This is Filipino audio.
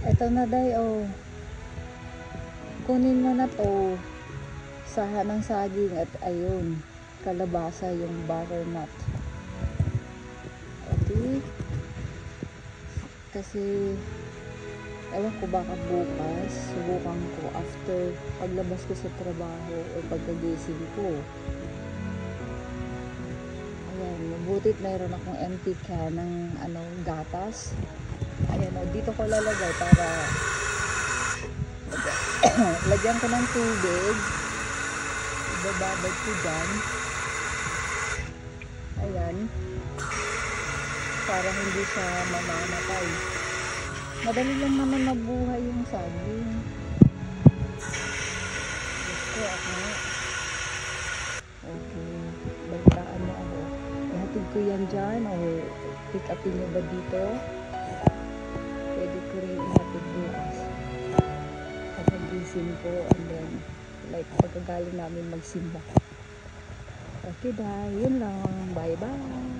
Eto na day, oh. Kunin mo na to. Saha ng saging at ayun, kalabasa yung butternut. Okay. Kasi, ewan ko baka bukas, subukan ko after paglabas ko sa trabaho o pagkagising ko. Ayan, mabutit mayroon akong empty can ng gatas. Ayan o, dito ko lalagay para lagyan ko ng tubig. Ibababad ko dyan. Ayan. Para hindi siya mamamatay. Madali lang naman mabuhay yung saging. Gusto ako nga. Okay. Bagtaan mo ako. Ihatid ko yan dyan o pick upin nyo ba dito? Pwede ko rin ihatid bukas. Pagkagising ko and then like pagkagaling namin magsimba. Okay dahil yun lang. Bye bye.